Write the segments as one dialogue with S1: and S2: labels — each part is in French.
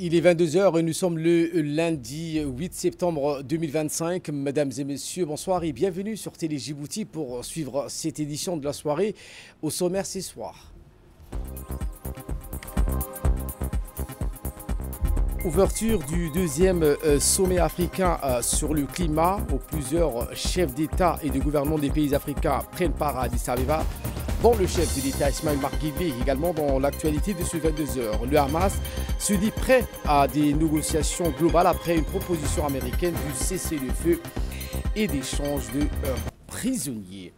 S1: Il est 22 heures et nous sommes le lundi 8 septembre 2025. Mesdames et messieurs, bonsoir et bienvenue sur Télé Djibouti pour suivre cette édition de la soirée. Au sommaire ce soir. Ouverture du deuxième sommet africain sur le climat, où plusieurs chefs d'État et de gouvernement des pays africains prennent part à Addis Abeba, dont le chef de l'État Ismaël Omar Guelleh, également dans l'actualité de ce 22 heures. Le Hamas se dit prêt à des négociations globales après une proposition américaine du cessez-le-feu et d'échange de prisonniers.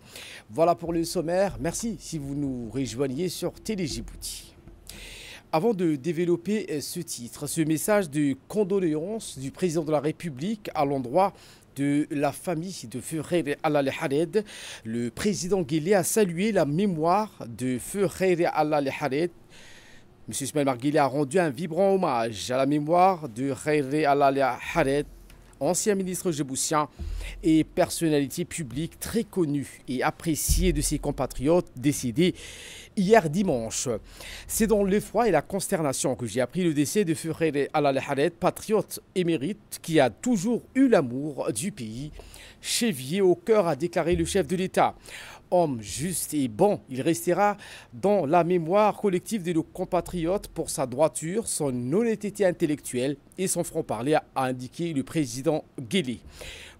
S1: Voilà pour le sommaire. Merci si vous nous rejoignez sur Télé Djibouti. Avant de développer ce titre, ce message de condoléances du président de la République à l'endroit de la famille de Feu Khairé Al-Hared, le président Guelleh a salué la mémoire de Feu Khairé Al-Hared. M. Ismaël Omar Guelleh a rendu un vibrant hommage à la mémoire de Khairé Al-Hared, ancien ministre djiboutien et personnalité publique très connue et appréciée de ses compatriotes décédés hier dimanche. C'est dans l'effroi et la consternation que j'ai appris le décès de Feu Khairé Al-Hared, patriote émérite qui a toujours eu l'amour du pays. Chevillé au cœur, a déclaré le chef de l'État. Homme juste et bon, il restera dans la mémoire collective de nos compatriotes pour sa droiture, son honnêteté intellectuelle et son franc-parler, a indiqué le président Guelleh.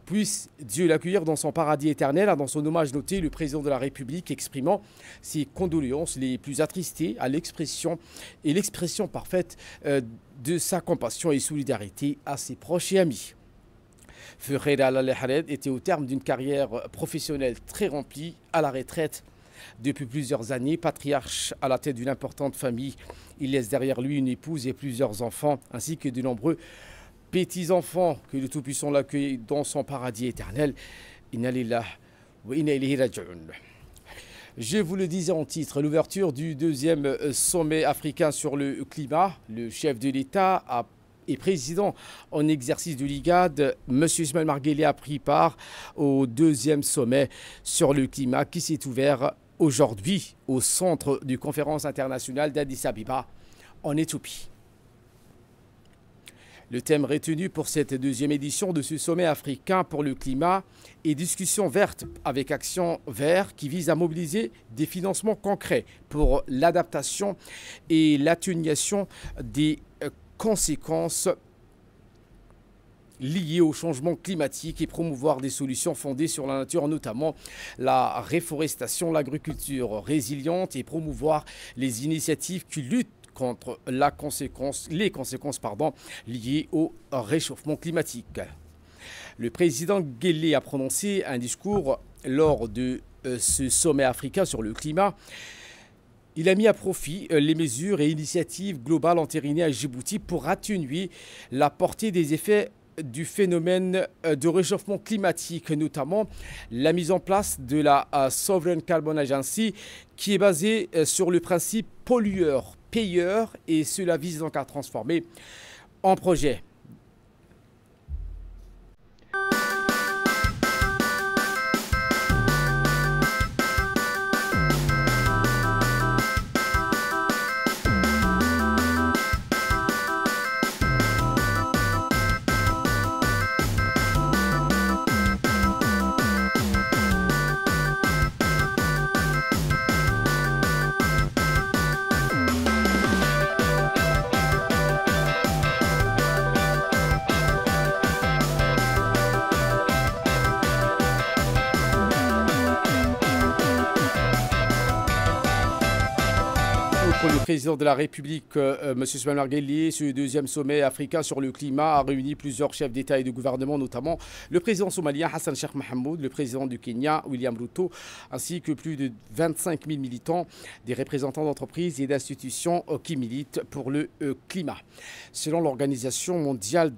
S1: Puisse Dieu l'accueillir dans son paradis éternel, a dans son hommage noté le président de la République exprimant ses condoléances les plus attristées à l'expression parfaite de sa compassion et solidarité à ses proches et amis. Feu Khairé Al-Hared était au terme d'une carrière professionnelle très remplie, à la retraite depuis plusieurs années. Patriarche à la tête d'une importante famille, il laisse derrière lui une épouse et plusieurs enfants, ainsi que de nombreux petits-enfants. Que le Tout-Puissant l'accueille dans son paradis éternel. Inna lillahi wa inna ilayhi raji'un. Je vous le disais en titre, l'ouverture du deuxième sommet africain sur le climat. Le chef de l'État et président en exercice de l'IGAD, M. Ismaël Omar Guelleh a pris part au deuxième sommet sur le climat qui s'est ouvert aujourd'hui au centre de conférence internationale d'Addis Abeba en Éthiopie. Le thème retenu pour cette deuxième édition de ce sommet africain pour le climat est discussion verte avec Action Vert qui vise à mobiliser des financements concrets pour l'adaptation et l'atténuation des conséquences liées au changement climatique et promouvoir des solutions fondées sur la nature, notamment la réforestation, l'agriculture résiliente et promouvoir les initiatives qui luttent contre les conséquences liées au réchauffement climatique. Le président Guelleh a prononcé un discours lors de ce sommet africain sur le climat. Il a mis à profit les mesures et initiatives globales entérinées à Djibouti pour atténuer la portée des effets du phénomène de réchauffement climatique, notamment la mise en place de la Sovereign Carbon Agency qui est basée sur le principe pollueur-payeur, et cela vise donc à transformer en projet. Le président de la République, M. Ismaël Omar Guelleh, ce deuxième sommet africain sur le climat a réuni plusieurs chefs d'État et de gouvernement, notamment le président somalien Hassan Sheikh Mohamud, le président du Kenya William Ruto, ainsi que plus de 25 000 militants, des représentants d'entreprises et d'institutions qui militent pour le climat. Selon l'Organisation mondiale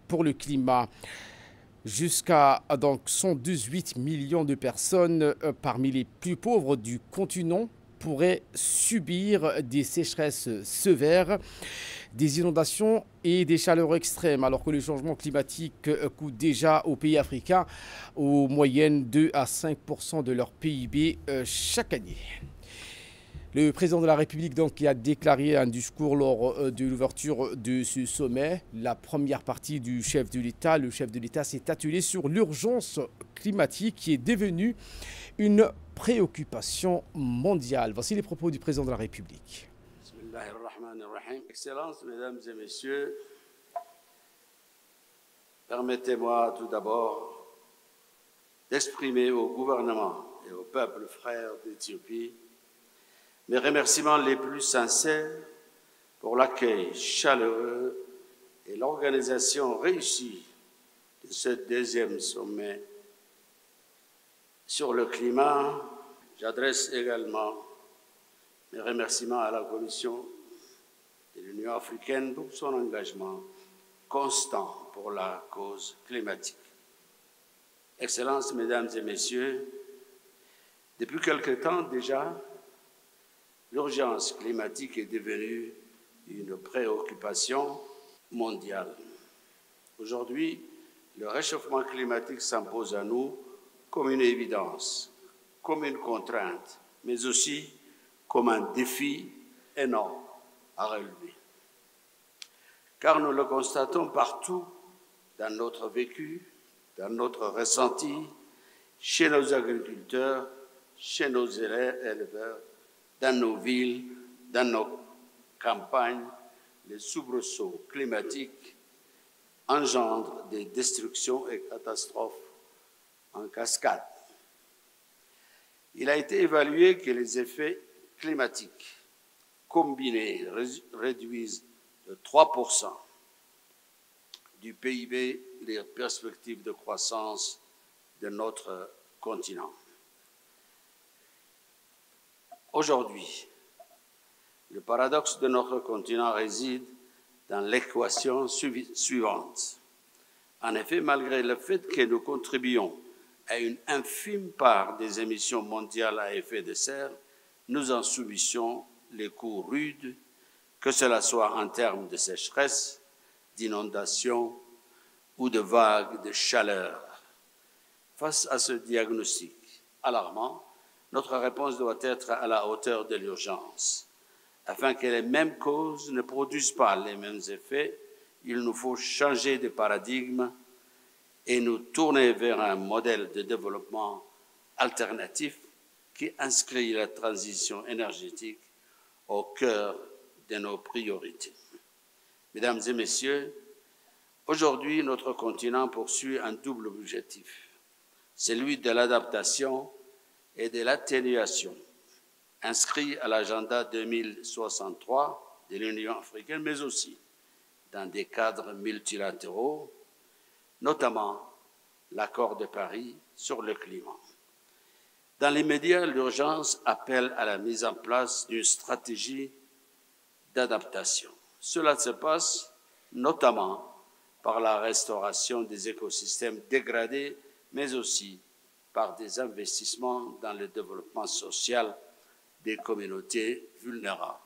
S1: pour le climat, jusqu'à 118 millions de personnes parmi les plus pauvres du continent pourraient subir des sécheresses sévères, des inondations et des chaleurs extrêmes, alors que le changement climatique coûte déjà aux pays africains en moyenne 2 à 5% de leur PIB chaque année. Le président de la République donc, qui a déclaré un discours lors de l'ouverture de ce sommet. La première partie du chef de l'État, le chef de l'État s'est attelé sur l'urgence climatique qui est devenue une préoccupation mondiale. Voici les propos du président de la République.
S2: Excellences, mesdames et messieurs, permettez-moi tout d'abord d'exprimer au gouvernement et au peuple frère d'Éthiopie mes remerciements les plus sincères pour l'accueil chaleureux et l'organisation réussie de ce deuxième sommet sur le climat. J'adresse également mes remerciements à la Commission de l'Union africaine pour son engagement constant pour la cause climatique. Excellences, mesdames et messieurs, depuis quelque temps déjà, l'urgence climatique est devenue une préoccupation mondiale. Aujourd'hui, le réchauffement climatique s'impose à nous comme une évidence, comme une contrainte, mais aussi comme un défi énorme à relever. Car nous le constatons partout dans notre vécu, dans notre ressenti, chez nos agriculteurs, chez nos éleveurs, dans nos villes, dans nos campagnes, les soubresauts climatiques engendrent des destructions et catastrophes en cascade. Il a été évalué que les effets climatiques combinés réduisent de 3% du PIB les perspectives de croissance de notre continent. Aujourd'hui, le paradoxe de notre continent réside dans l'équation suivante. En effet, malgré le fait que nous contribuons à une infime part des émissions mondiales à effet de serre, nous en subissons les coûts rudes, que cela soit en termes de sécheresse, d'inondations ou de vagues de chaleur. Face à ce diagnostic alarmant, notre réponse doit être à la hauteur de l'urgence. Afin que les mêmes causes ne produisent pas les mêmes effets, il nous faut changer de paradigme et nous tourner vers un modèle de développement alternatif qui inscrit la transition énergétique au cœur de nos priorités. Mesdames et messieurs, aujourd'hui, notre continent poursuit un double objectif, celui de l'adaptation et de l'atténuation, inscrit à l'agenda 2063 de l'Union africaine, mais aussi dans des cadres multilatéraux, notamment l'accord de Paris sur le climat. Dans l'immédiat, l'urgence appelle à la mise en place d'une stratégie d'adaptation. Cela se passe notamment par la restauration des écosystèmes dégradés, mais aussi par des investissements dans le développement social des communautés vulnérables.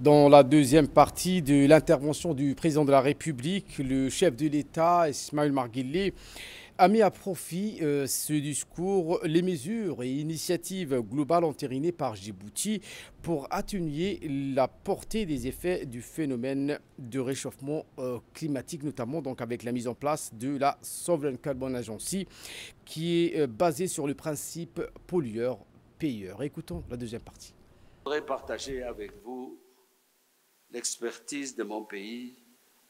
S1: Dans la deuxième partie de l'intervention du président de la République, le chef de l'État, Ismaël Omar Guelleh, a mis à profit ce discours les mesures et initiatives globales entérinées par Djibouti pour atténuer la portée des effets du phénomène de réchauffement climatique, notamment donc avec la mise en place de la Sovereign Carbon Agency qui est basée sur le principe pollueur-payeur. Écoutons la deuxième partie.
S2: Je voudrais partager avec vous l'expertise de mon pays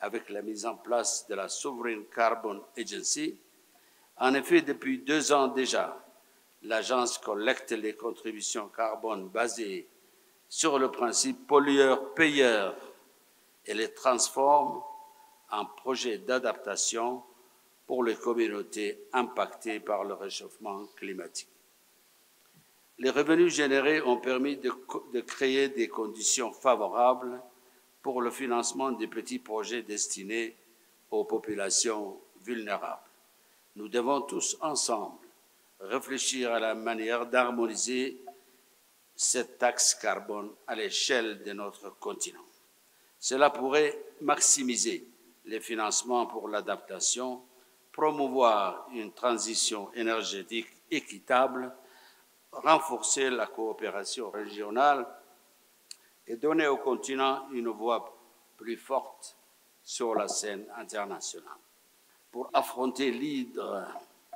S2: avec la mise en place de la Sovereign Carbon Agency. En effet, depuis 2 ans déjà, l'agence collecte les contributions carbone basées sur le principe pollueur-payeur et les transforme en projets d'adaptation pour les communautés impactées par le réchauffement climatique. Les revenus générés ont permis de créer des conditions favorables pour le financement des petits projets destinés aux populations vulnérables. Nous devons tous ensemble réfléchir à la manière d'harmoniser cette taxe carbone à l'échelle de notre continent. Cela pourrait maximiser les financements pour l'adaptation, promouvoir une transition énergétique équitable, renforcer la coopération régionale et donner au continent une voix plus forte sur la scène internationale. Pour affronter l'hydre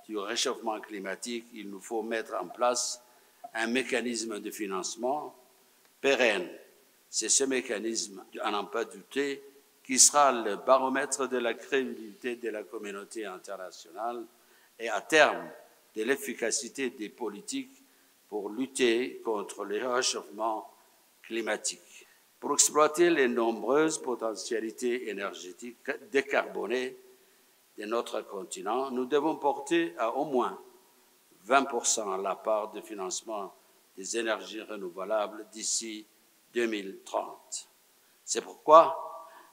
S2: du réchauffement climatique, il nous faut mettre en place un mécanisme de financement pérenne. C'est ce mécanisme, à n'en pas douter, qui sera le baromètre de la crédibilité de la communauté internationale et à terme de l'efficacité des politiques pour lutter contre le réchauffement climatique. Pour exploiter les nombreuses potentialités énergétiques décarbonées de notre continent, nous devons porter à au moins 20% la part de financement des énergies renouvelables d'ici 2030. C'est pourquoi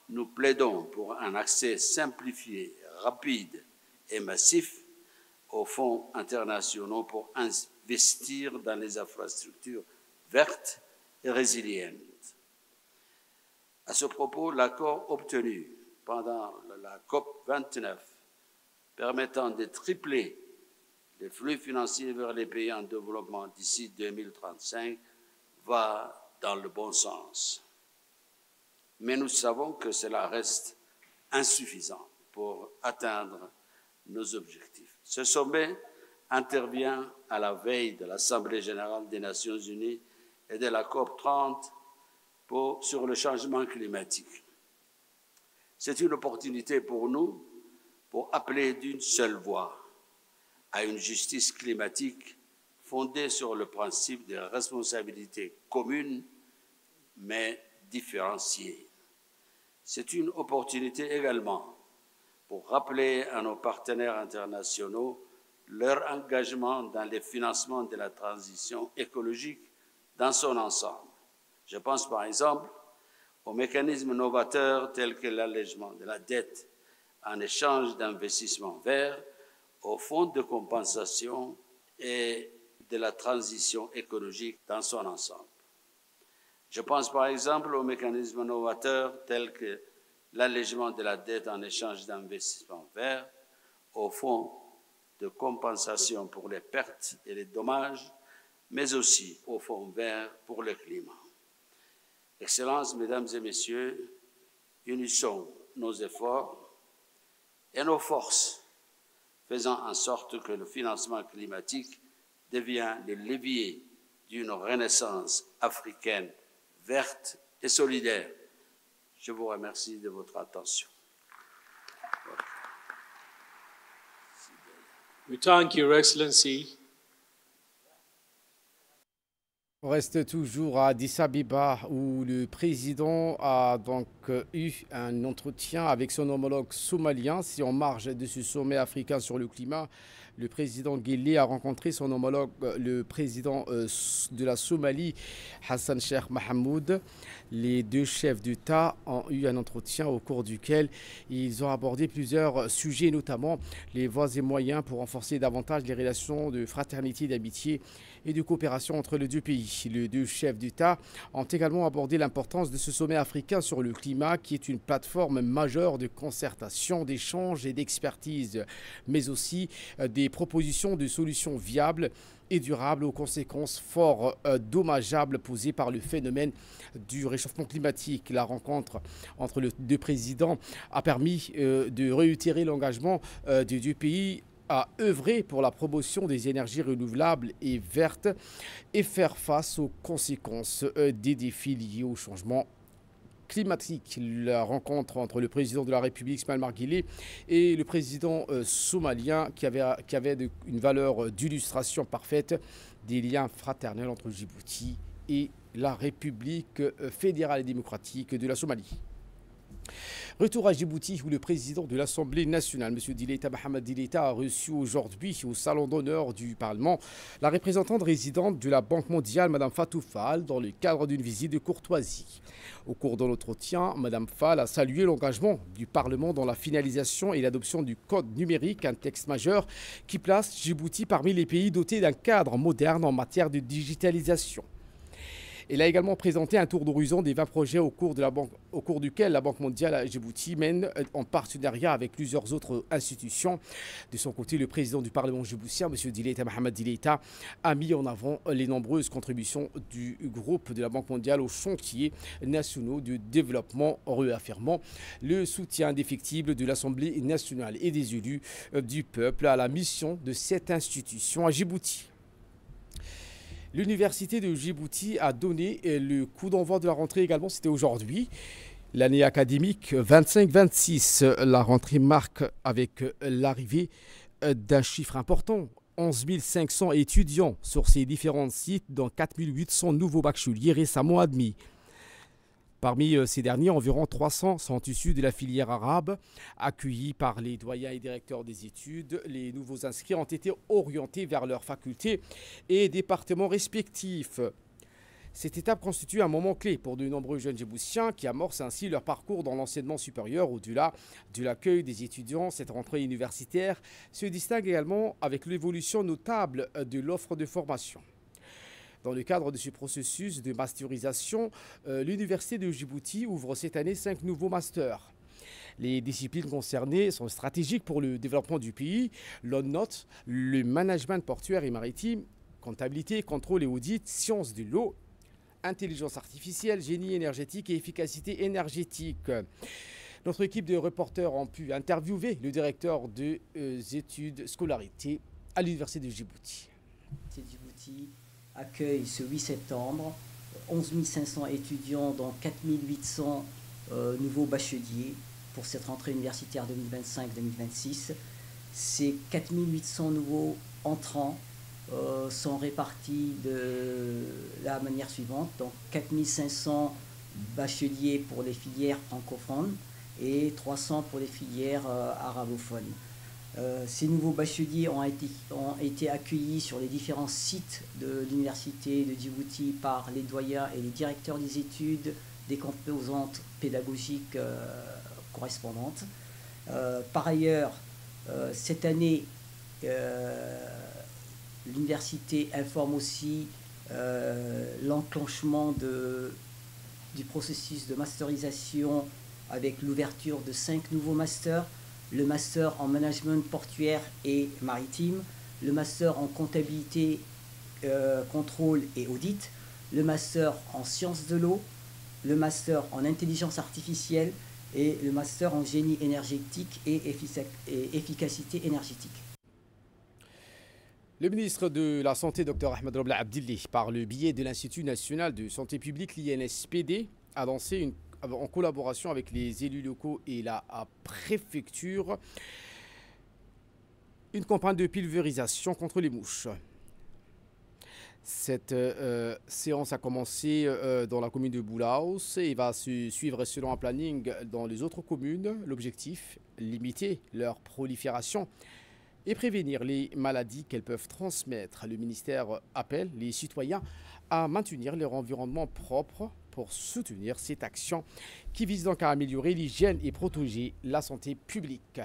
S2: nous plaidons pour un accès simplifié, rapide et massif aux fonds internationaux pour investir dans les infrastructures vertes et résilientes. À ce propos, l'accord obtenu pendant la COP29 permettant de tripler les flux financiers vers les pays en développement d'ici 2035 va dans le bon sens. Mais nous savons que cela reste insuffisant pour atteindre nos objectifs. Ce sommet intervient à la veille de l'Assemblée générale des Nations unies et de la COP30 sur le changement climatique. C'est une opportunité pour nous pour appeler d'une seule voix à une justice climatique fondée sur le principe de responsabilité commune mais différenciée. C'est une opportunité également pour rappeler à nos partenaires internationaux leur engagement dans le financement de la transition écologique dans son ensemble. Je pense par exemple aux mécanismes novateurs tels que l'allègement de la dette en échange d'investissements verts, au fonds de compensation et de la transition écologique dans son ensemble. Je pense par exemple aux mécanismes novateurs tels que l'allègement de la dette en échange d'investissements verts, au fonds de compensation pour les pertes et les dommages, mais aussi au fonds vert pour le climat. Excellences, Mesdames et Messieurs, unissons nos efforts et nos forces, faisant en sorte que le financement climatique devienne le levier d'une renaissance africaine verte et solidaire. Je vous remercie de votre attention.
S3: We thank Your Excellency.
S1: On reste toujours à Addis Abeba où le président a donc eu un entretien avec son homologue somalien. Si en marge de ce sommet africain sur le climat, le président Guelleh a rencontré son homologue, le président de la Somalie, Hassan Sheikh Mohamud. Les deux chefs d'État ont eu un entretien au cours duquel ils ont abordé plusieurs sujets, notamment les voies et moyens pour renforcer davantage les relations de fraternité, d'amitié et de coopération entre les deux pays. Les deux chefs d'État ont également abordé l'importance de ce sommet africain sur le climat, qui est une plateforme majeure de concertation, d'échange et d'expertise, mais aussi des propositions de solutions viables et durables aux conséquences fort dommageables posées par le phénomène du réchauffement climatique. La rencontre entre les deux présidents a permis de réitérer l'engagement des deux pays à œuvrer pour la promotion des énergies renouvelables et vertes et faire face aux conséquences des défis liés au changement climatique. La rencontre entre le président de la République, Ismaël Omar Guelleh, et le président somalien qui avait une valeur d'illustration parfaite des liens fraternels entre Djibouti et la République fédérale et démocratique de la Somalie. Retour à Djibouti où le président de l'Assemblée nationale, M. Dileta Mohamed Dileta, a reçu aujourd'hui au salon d'honneur du Parlement la représentante résidente de la Banque mondiale, Mme Fatou Fall, dans le cadre d'une visite de courtoisie. Au cours de l'entretien, Mme Fall a salué l'engagement du Parlement dans la finalisation et l'adoption du Code numérique, un texte majeur qui place Djibouti parmi les pays dotés d'un cadre moderne en matière de digitalisation. Il a également présenté un tour d'horizon des 20 projets au cours duquel la Banque mondiale à Djibouti mène en partenariat avec plusieurs autres institutions. De son côté, le président du Parlement djiboutien, M. Dileita Mohamed Dileita, a mis en avant les nombreuses contributions du groupe de la Banque mondiale aux chantiers nationaux de développement, réaffirmant le soutien indéfectible de l'Assemblée nationale et des élus du peuple à la mission de cette institution à Djibouti. L'université de Djibouti a donné le coup d'envoi de la rentrée également, c'était aujourd'hui. L'année académique 25-26, la rentrée marque avec l'arrivée d'un chiffre important. 11 500 étudiants sur ces différents sites, dont 4 800 nouveaux bacheliers récemment admis. Parmi ces derniers, environ 300 sont issus de la filière arabe. Accueillis par les doyens et directeurs des études, les nouveaux inscrits ont été orientés vers leurs facultés et départements respectifs. Cette étape constitue un moment clé pour de nombreux jeunes djiboutiens qui amorcent ainsi leur parcours dans l'enseignement supérieur. Au-delà de l'accueil des étudiants, cette rentrée universitaire se distingue également avec l'évolution notable de l'offre de formation. Dans le cadre de ce processus de masterisation, l'Université de Djibouti ouvre cette année 5 nouveaux masters. Les disciplines concernées sont stratégiques pour le développement du pays. L'on note le management portuaire et maritime, comptabilité, contrôle et audit, sciences de l'eau, intelligence artificielle, génie énergétique et efficacité énergétique. Notre équipe de reporters ont pu interviewer le directeur des études scolarité à l'Université de Djibouti.
S4: Djibouti accueille ce 8 septembre 11 500 étudiants, dont 4 800 nouveaux bacheliers pour cette rentrée universitaire 2025-2026. Ces 4 800 nouveaux entrants sont répartis de la manière suivante. Donc 4 500 bacheliers pour les filières francophones et 300 pour les filières arabophones. Ces nouveaux bacheliers ont été accueillis sur les différents sites de l'université de Djibouti par les doyens et les directeurs des études des composantes pédagogiques correspondantes. Par ailleurs, cette année, l'université informe aussi l'enclenchement du processus de masterisation avec l'ouverture de 5 nouveaux masters. Le master en management portuaire et maritime, le master en comptabilité, contrôle et audit, le master en sciences de l'eau, le master en intelligence artificielle et le master en génie énergétique et efficacité énergétique.
S1: Le ministre de la Santé, Dr Ahmed Rabla Abdilli, par le biais de l'Institut national de santé publique, l'INSPD, a lancé en collaboration avec les élus locaux et la préfecture, une campagne de pulvérisation contre les mouches. Cette séance a commencé dans la commune de Boulaous et va se suivre selon un planning dans les autres communes. L'objectif, limiter leur prolifération et prévenir les maladies qu'elles peuvent transmettre. Le ministère appelle les citoyens à maintenir leur environnement propre pour soutenir cette action qui vise donc à améliorer l'hygiène et protéger la santé publique.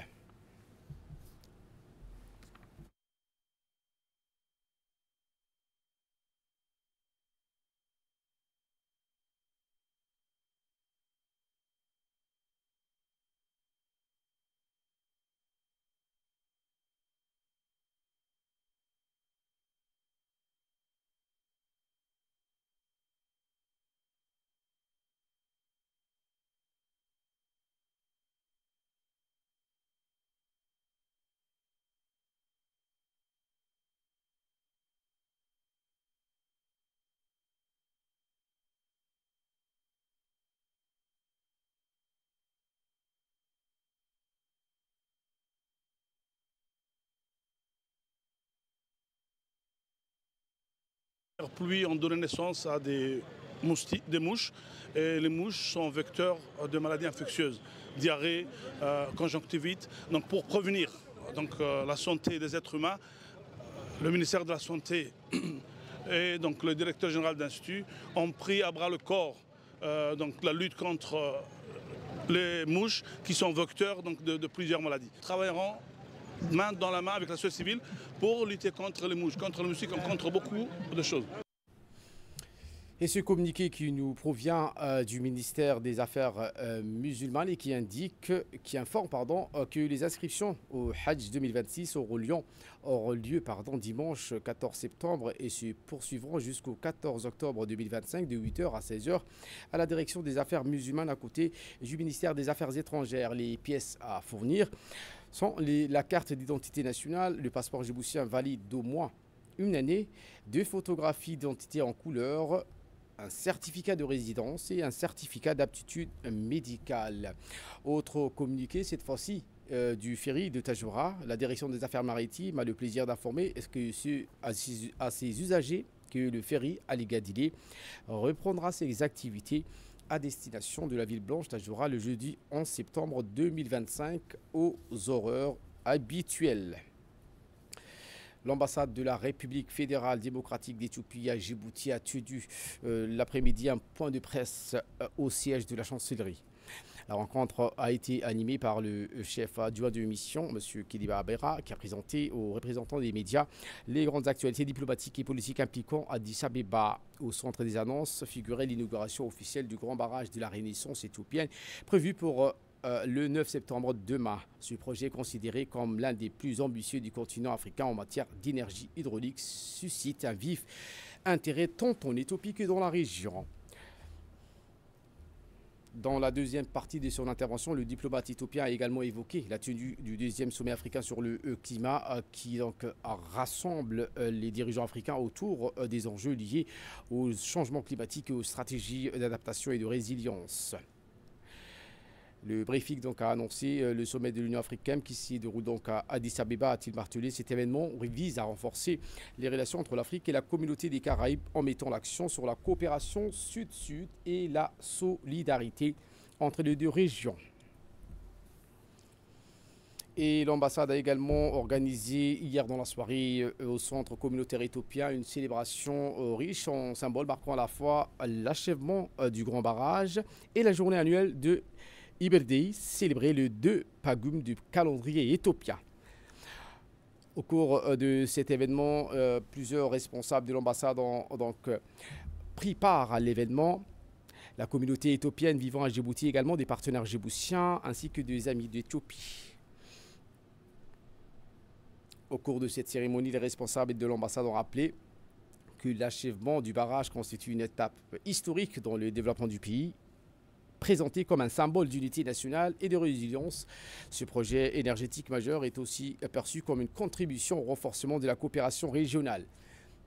S5: Les pluies ont donné naissance à des mouches et les mouches sont vecteurs de maladies infectieuses, diarrhée, conjonctivite. Donc pour prévenir la santé des êtres humains, le ministère de la Santé et donc le directeur général de l'Institut ont pris à bras le corps la lutte contre les mouches qui sont vecteurs de plusieurs maladies. Nous travaillerons main dans la main avec la société civile pour lutter contre les mouches, contre le moustiques, contre beaucoup de choses.
S1: Et ce communiqué qui nous provient du ministère des Affaires musulmanes et qui informe que les inscriptions au Hajj 2026 auront lieu dimanche 14 septembre et se poursuivront jusqu'au 14 octobre 2025 de 8h à 16h à la direction des Affaires musulmanes à côté du ministère des Affaires étrangères. Les pièces à fournir sont la carte d'identité nationale, le passeport djiboutien valide d'au moins une année, 2 photographies d'identité en couleur, un certificat de résidence et un certificat d'aptitude médicale. Autre communiqué, cette fois-ci, du ferry de Tajoura, la direction des affaires maritimes a le plaisir d'informer à ses usagers que le ferry Ali Gadilé reprendra ses activités à destination de la ville blanche Tajoura le jeudi 11 septembre 2025 aux horaires habituels. L'ambassade de la République fédérale démocratique d'Éthiopie à Djibouti a tenu l'après-midi un point de presse au siège de la chancellerie. La rencontre a été animée par le chef adjoint de mission, M. Kiliba Abera, qui a présenté aux représentants des médias les grandes actualités diplomatiques et politiques impliquant Addis Abeba. Au centre des annonces figurait l'inauguration officielle du grand barrage de la Renaissance éthiopienne, prévue pour le 9 septembre demain. Ce projet est considéré comme l'un des plus ambitieux du continent africain en matière d'énergie hydraulique, suscite un vif intérêt tant en Éthiopie que dans la région. Dans la deuxième partie de son intervention, le diplomate éthiopien a également évoqué la tenue du deuxième sommet africain sur le climat qui rassemble les dirigeants africains autour des enjeux liés au changement climatique et aux stratégies d'adaptation et de résilience. Le briefing a annoncé le sommet de l'Union africaine qui s'y déroule à Addis Abeba, a-t-il martelé. Cet événement vise à renforcer les relations entre l'Afrique et la communauté des Caraïbes en mettant l'accent sur la coopération sud-sud et la solidarité entre les deux régions. Et l'ambassade a également organisé hier dans la soirée au centre communautaire éthiopien une célébration riche en symboles marquant à la fois l'achèvement du grand barrage et la journée annuelle de Iberdei, célébré le 2 Pagum du calendrier éthiopien. Au cours de cet événement, plusieurs responsables de l'ambassade ont pris part à l'événement. La communauté éthiopienne vivant à Djibouti, également des partenaires djiboutiens ainsi que des amis d'Éthiopie. Au cours de cette cérémonie, les responsables de l'ambassade ont rappelé que l'achèvement du barrage constitue une étape historique dans le développement du pays, présenté comme un symbole d'unité nationale et de résilience. Ce projet énergétique majeur est aussi perçu comme une contribution au renforcement de la coopération régionale.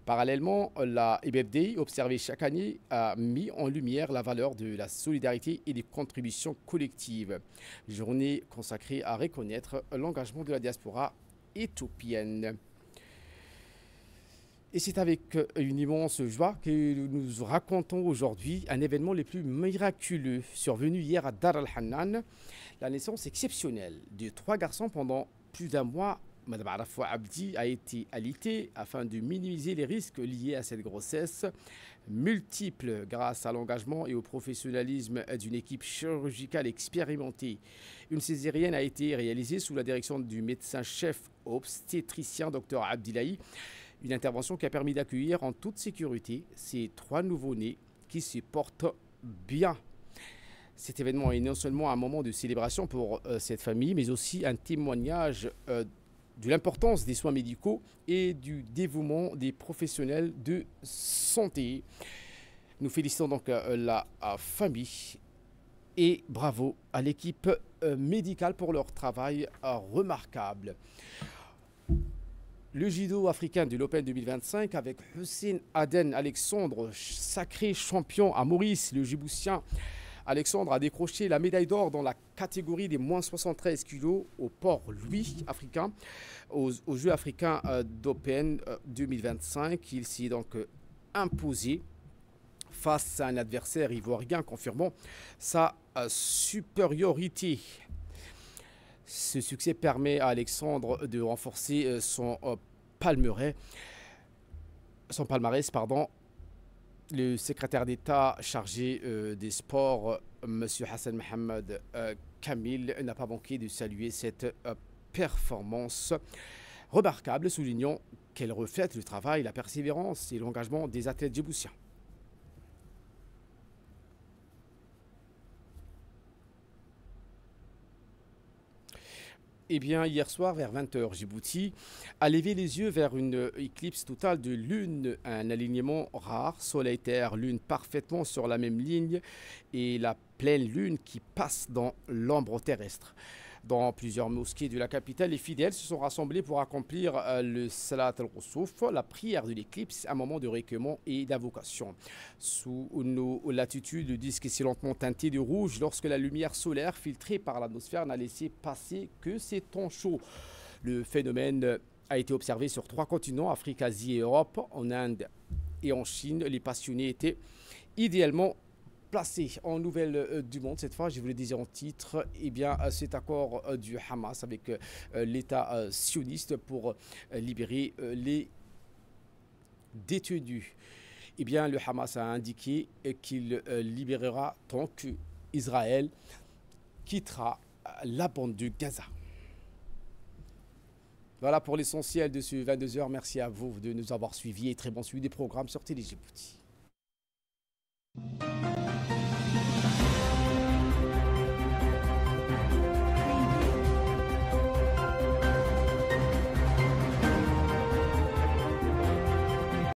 S1: Parallèlement, la Iberdei, observée chaque année, a mis en lumière la valeur de la solidarité et des contributions collectives. Journée consacrée à reconnaître l'engagement de la diaspora éthiopienne. Et c'est avec une immense joie que nous racontons aujourd'hui un événement les plus miraculeux survenu hier à Dar al-Hannan. La naissance exceptionnelle de 3 garçons pendant plus d'un mois. Madame Arafoua Abdi a été alitée afin de minimiser les risques liés à cette grossesse multiple grâce à l'engagement et au professionnalisme d'une équipe chirurgicale expérimentée. Une césarienne a été réalisée sous la direction du médecin-chef obstétricien Dr Abdilahi. Une intervention qui a permis d'accueillir en toute sécurité ces 3 nouveau-nés qui se portent bien. Cet événement est non seulement un moment de célébration pour cette famille, mais aussi un témoignage de l'importance des soins médicaux et du dévouement des professionnels de santé. Nous félicitons donc la famille et bravo à l'équipe médicale pour leur travail remarquable. Le judo africain de l'Open 2025 avec Hussein Aden Alexandre, sacré champion à Maurice, le Djiboutien. Alexandre a décroché la médaille d'or dans la catégorie des moins 73 kg au Port-Louis africain, aux Jeux africains d'Open 2025. Il s'est donc imposé face à un adversaire ivoirien, confirmant sa supériorité. Ce succès permet à Alexandre de renforcer son palmarès. Le secrétaire d'État chargé des sports, M. Hassan Mohamed Kamil, n'a pas manqué de saluer cette performance remarquable, soulignant qu'elle reflète le travail, la persévérance et l'engagement des athlètes djiboutiens. Eh bien, hier soir, vers 20 h, Djibouti a levé les yeux vers une éclipse totale de lune, un alignement rare, soleil-terre, lune parfaitement sur la même ligne et la pleine lune qui passe dans l'ombre terrestre. Dans plusieurs mosquées de la capitale, les fidèles se sont rassemblés pour accomplir le Salat al-Ghusuf, la prière de l'éclipse, un moment de recueillement et d'invocation. Sous nos latitudes, le disque est si lentement teinté de rouge lorsque la lumière solaire filtrée par l'atmosphère n'a laissé passer que ces tons chauds. Le phénomène a été observé sur 3 continents, Afrique, Asie et Europe. En Inde et en Chine, les passionnés étaient idéalement placé en nouvelle du monde. Cette fois, je vous le disais en titre, eh bien, cet accord du Hamas avec l'État sioniste pour libérer les détenus. Eh bien, le Hamas a indiqué qu'il libérera tant qu'Israël quittera la bande de Gaza. Voilà pour l'essentiel de ce 22 h. Merci à vous de nous avoir suivis et très bon suivi des programmes sur Télé Djibouti.